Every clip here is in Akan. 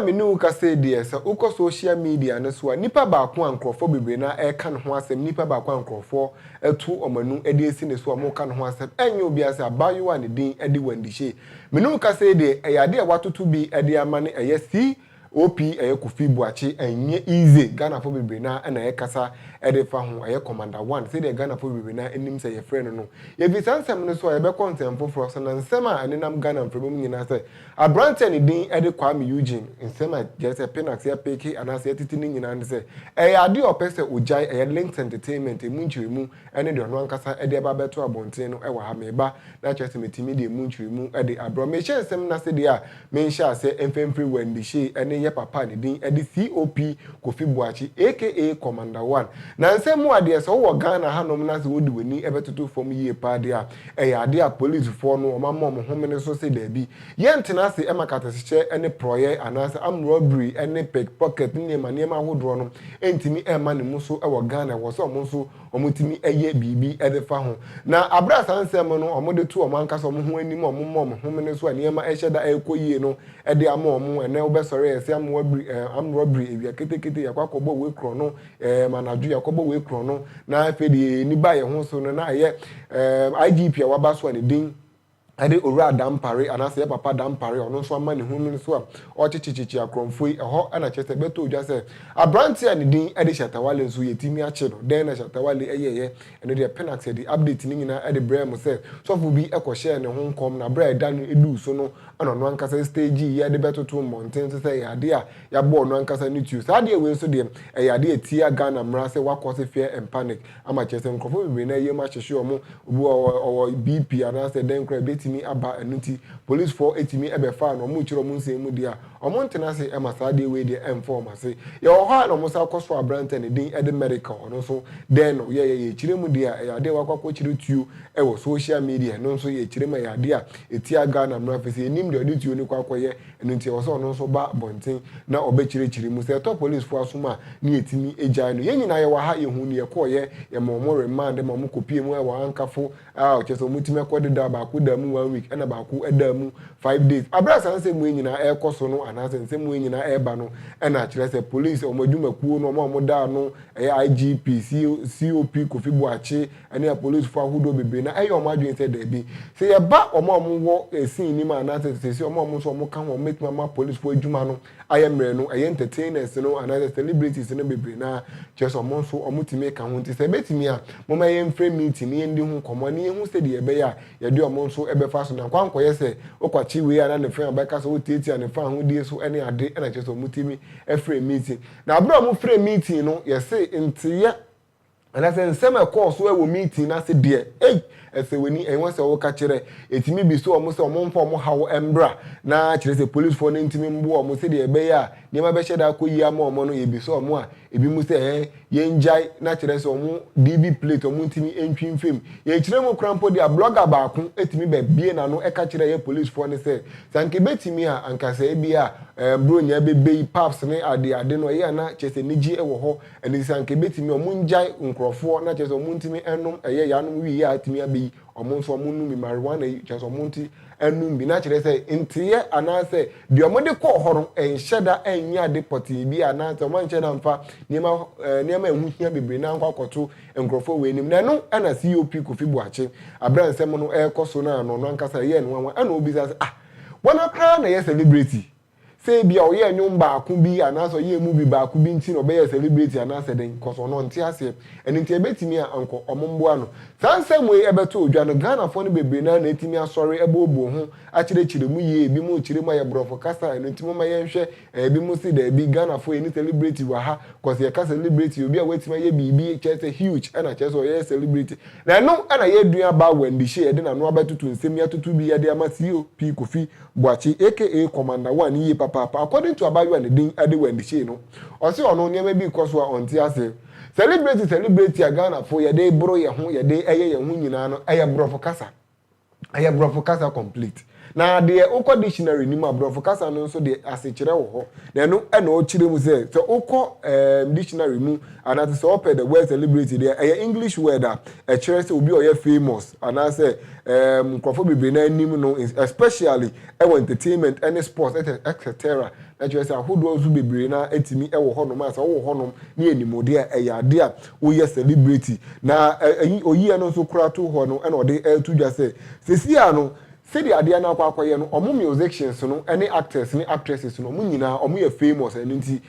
menu ka say dear so uko social media no so nipa ba ko ankrofo bebre na e ka no ho asem nipa ba ko ankrofo etu omanu ede esi ne so mo ka no ho asem enye obi asa bayo ne din ede wandihye menu ka say de eyade e watoto bi ede amane eyesi OP Kofi Boachi enye easy Ghana for bebre na na kasa ede fa ho Commander 1 say de Ghana for bebre na enim say ye friend no ye bi sansem no so ye be content for so na nsem a enenam Ghana mfrem nyina say abrante ne din ede Kwame Eugene nsem a je say Penax ya peke anase titi ni nyina ne say ade opese ojai Links Entertainment emu nchiremu ene de ono ankasa ede ba beto abonten no wa ha meba na chese metimi de emu nchiremu ede abro me hye nsem na say de a me hye say emfemfri wandihye ene ye papa ne din ede COP Kofi Boachi aka Commander 1 na nsemu ade so wo Ghana hanom na se wodi wani ebetoto fom yie pa de a ade a police for no omammo homene so se da bi ye ntena se emakata se ene proye anase am robbery ene pickpocket ne manema hodro no entimi ema ne muso wo Ghana wo so omonso omutimi eye bibi ede fa ho na abrasa nsem no omode tu omankasa omho anim ommo homene so anema eheda ekoyie no ede ama omo ene obesore ese am robbery ewia ketekete yakwakobo we kro no manaju yakobo we kro no na afedi ni ba ye ho so no na ye IGP wabaso ne din ade owura dampare anase papa dampare ono so ama ne hunu so a ochichichichi akromfoi eho ana chese beto odwa se abrante a ne din ade shatawale nso yetimi ache no den na shatawale eyeye ene de Penax de update ni nyina ade brem se so fu bi ekohye ne ho nkom na bra da no edu so no ana no ankasa stage ye de betoto mountain se ya ade a ya bo no ankasa ni tu sa ade we so de ya ade etia Ghana mra se wakose fear and panic ama chese nkrofo bi na ye ma hyehye omo obo BP anase den kra beti aba enuti police for etimi ebefa no mu chiro mu nsemu dia omo ntena se emasade we de inform ase ye ho ha no musa koso abrante ne din ede medical no so den no ye chire mu dia ya de wakwa chire tuo e wo social media no so ye chire ma ya de a etia Ghana mra fese enim de ode tuo ni kwakoye enuti wo so no so ba bonten na obe chire mu se to police for asuma ni etimi ejai no ye nyina ye wa ha ye hu ni ye koye ye mo remand ma mo kopie mu e wa ankafo a cheso mutime kode da ba ku da mu 1 week and about 5 days. Abrasa say mu nyina e koso no anase say mu nyina e ba no e na kire say police o madwuma kuo no mo da no IGP COP Kofi Boachi and ya police for hudo bebe na e yo madwen say da bi say ye ba o mo wo esin ni ma anase say o mo so mo kan o make ma police for adwuma no ayemre no entertainers no anase celebrities no bebe na just o mo so o mutime ka ho nti say betimi a mo ma ye frame meeting ni ndi hu komo ni hu say de be ya ye de o mo so ebefa so na kwankọ se okwachi we ana ne fan abeka so tieti ana fan ho die so ene ade na che so mutimi e frame meeting na abro mo frame meeting no ye se ntiye ana se nsem e call so e wo meeting na se de ese weni enwo se wo ka kire etimi bi so omo se omo mfa omo hawo embra na kire se police for ntimi mbo omo se de be ya ne ma be sheda ko yi ama omo no ye bi so omo a ebi mu se ye njai na kire se omo DB plate omo ntimi entwin fam ye kire mo krampo dia blogger ba ko etimi be bie na no e ka kire ye police for ne se sanke betimi a anka se bi a bro nya be be paps ne ade no ye na kire se nigi e wo ho eni sanke betimi omo njai nkrofo na kire se omo ntimi enum eye yanom wi ya atimi abi omonso omunu mi marijuana just omonti enum bi na kire say ntiye anase bi omode ko horo enhyeda enya de poti bi anase omanhyeda mfa niema ehuhia bebre na nkwa koto enkrofo we nim na no ana COP Kofi Boachi abransem no ekoso na no ankasa ye no ana obi say bona kra na ye celebrity say bia o ye nyum ba ku bi anaso ye mu bi ba ku bi nti no be ye celebrity anase den koso no nti ase eni nti ebetimi anko omombo ano sansem we ebeto odwa no Ghana fo no bebre na etimi asori ebobo ho akire mu ye bi mu kire mu ye brofo kasa eni nti mu ma ye nhwe bi mu si da bi Ghana fo eni celebrity wa ha cause ye ka celebrity obi a wetima ye bibi chese huge ana chese o ye celebrity na no ana ye dua ba wandihye ye de na no abetutu nsem ya tutu bi ye de ama COP Kofi Boachi aka Commander 1 ye papa according to abayo and din ade wandihye no o se ono niam bi koso a onti ase celebrity a Ghana for ye de bro ye ho ye de eye ye ho nyina no eye brofo kasa complete na de ukọ dictionary ni mu abrofo kasa no nso de asechire wo ho na no e na o chire mu say so ukọ dictionary mu anate so open the word celebrity there English word a chire say obi o famous anase nkrofo bebre na anim no especially entertainment any sports etc. na chire say ahodo ozu bebre na etimi wo ho no ma say wo ho no na enimode a ade a wo ye celebrity na oyi no so kura to ho no e na ode to dwa say sesia no see the idea na kwa ye no omo musicians no any actors ni actresses no omo nyina omo ye famous and nti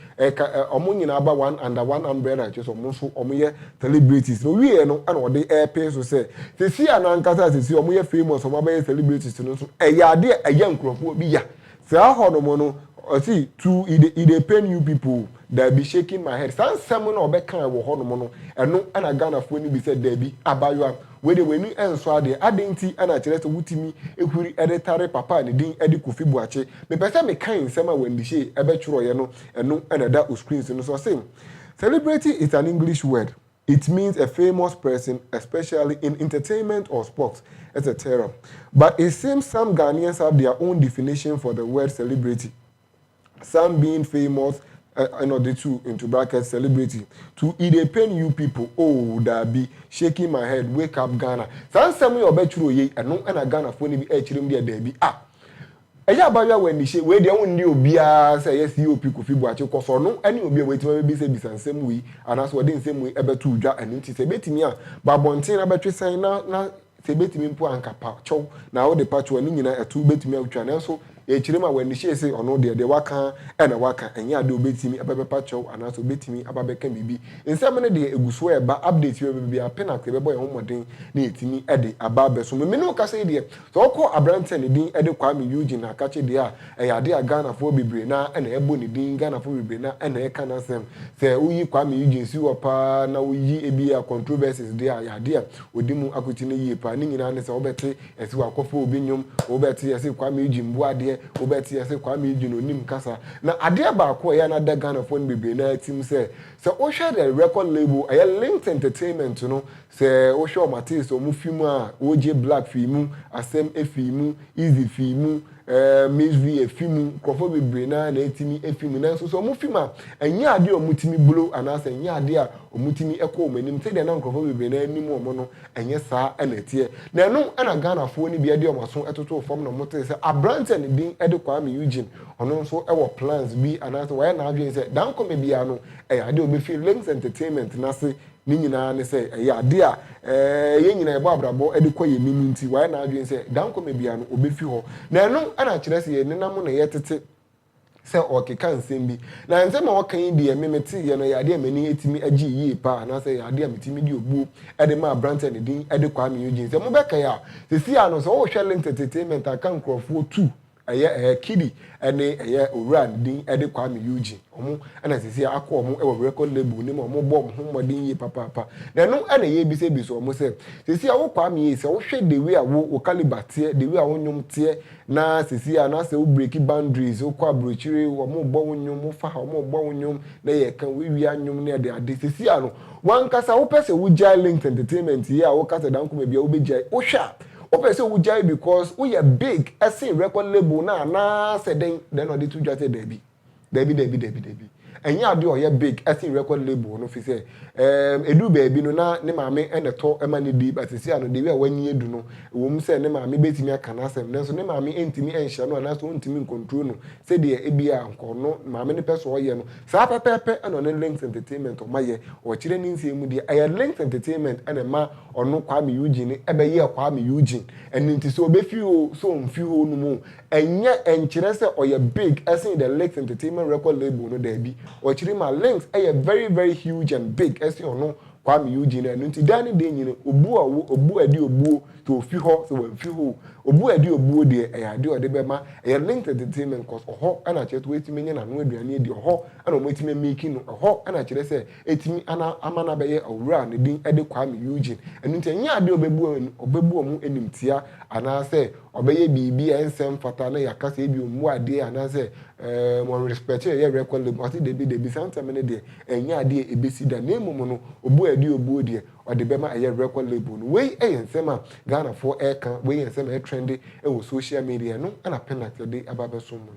omo nyina ba one under one umbrella just omo so omo ye celebrities no wie no na ode pay so say see ana nkasa see omo ye famous omo ba ye celebrities no so ya ade ya nkrofo bi ya say ho no mo no see to it pain you people that be shaking my head san sem no obeka wo ho no mo no eno na Ghana fo ni bi say da bi abayo we de wenu enso ade adenti ana kire se wutimi ehuri editare papa ne din edi Kofi Buache me pese me kan nsem a wandi she ebe tworo ye no eno na da o screens no so say celebrity is an English word. It means a famous person, especially in entertainment or sports, etc. But it seems some Ghanaians have their own definition for the word celebrity. Some being famous, the two into brackets celebrity. To it pain you people, oh, that be shaking my head, wake up Ghana. Some way or better ye, and no and a Ghana for me HM there be eya abaya when the we dey won dey obia say yes you pick Kofi Buache ko so no ani obia wetima be say bisansem wi anaso we dey nsem wi ebeto udwa ani nti se betimi a babonten na betwe san na se betimi mpo anka pa chow na wo de pa chow ani nyina etu betimi atwa na so echirema when the say ono de waka na waka enya ade obetimi abebepa chow anaso obetimi ababeka bibi nsem ne de eguso e ba update we bibi apena ke bebo ye homoden na etimi ede ababe so me no ka say de so okọ abrante ne din ede Kwame Eugene akache de a ade a Ghana fo bibre na na ebo ne din Ghana fo bibre na eka na sem se uyi Kwame Eugene si opa na uyi ebi a controversies de a ade a odimu akoti ne yie pa ni nyina ne se obete esi wakofo obi nyom obete esi Kwame Eugene bu ade obeti ese Kwame Eugene onim kasa na ade ba ko ya na da Ghana phone bebe na team say o share the record label aya Linked Entertainment no say o show Matis o mu film a OJ Black film Asem film Easy film Miss V film krofo bebe na etimi film na so mu film a anya ade o mutimi blow anasa anya ade a o mutimi ekọ o manim say de na krofo bebe na anim o mo no enye saa na tie na no na Ghana phone bi ade o maso etoto form na mote say abrante ne din ede Kwame Eugene ono nso ewo plans bi anasa why na adwen say dan come bia no ade o be feel Linked Entertainment na se ni nyina ne say ade a ye nyina ebo abrabo ede kwa ye nimu nti why na adwen say dan come bia no obefi ho na no ana kire say ye nenam na ye tete se okeka nsem bi na nsem a okan bi ememete ye no yade amani etimi agi yi pa na se yade ametimi di obu ede ma brand ne din ede Kwame Eugene se mo beka ya se si ano so wo hwe Linked Entertainment akan krofo 2 kidi ene owura din ede Kwame Eugene omo ana sisi akọ omo e record label ni mo bọ mo modin yi papa na no ana ye bi se bi so omo se sisi a wo Kwame yi se wo hwe the way a wo caliber tie the way a wo nyom tie na sisi a na se wo break boundaries wo kwa brochire omo bọ wo nyom wo fa omo bọ wo nyom na ye kan we wi anyom na de ade sisi a no wan kasa wo pese wo jai Linked Entertainment yi a wo kasa dan ko me bia wo be jai wo hwa open say ujai because we are big as in record label na say then or the two just debi enya ade o ye big as in record label no fi say edu baby no na ne maame ene to ema ne di but say no de we wani edu no wo mu say ne maame betimi aka na asem nenso ne maame entimi enhye no na so ontimi control no say de ebia nko no maame ne person oye no sa pepepe eno ne Linked Entertainment o maye o kire ni nsie mu de aya Linked Entertainment ene ma ono Kwame Eugene ebe ye Kwame Eugene eni nti so be fi o so mfi ho no mu enye enkire say oye big as in the Linked Entertainment record label no da bi o kire ma Links very very huge and big as ono Kwame Eugene enu nti dani de nyine obu adi obu to fi ho so wan fi ho obu adi obu de ade ode be ma Linked Entertainment cause oho ana chere to etimi nye na no aduane di oho ana mo etimi making no oho ana chere se etimi ana amana be ye owura ne din ede Kwame Eugene enu nti nya ade obebu omu enimtia ana se obeye bibi ensem fata na yakasa ebi omu ade ana se mo respect ye record label ati debi sometime ne de enya ade ebesi da na emu no obu ade obu de o de bema ye record label no we ensema Ghana for air kan we ensema e trendy e wo social media no ana penalty de ababeso mu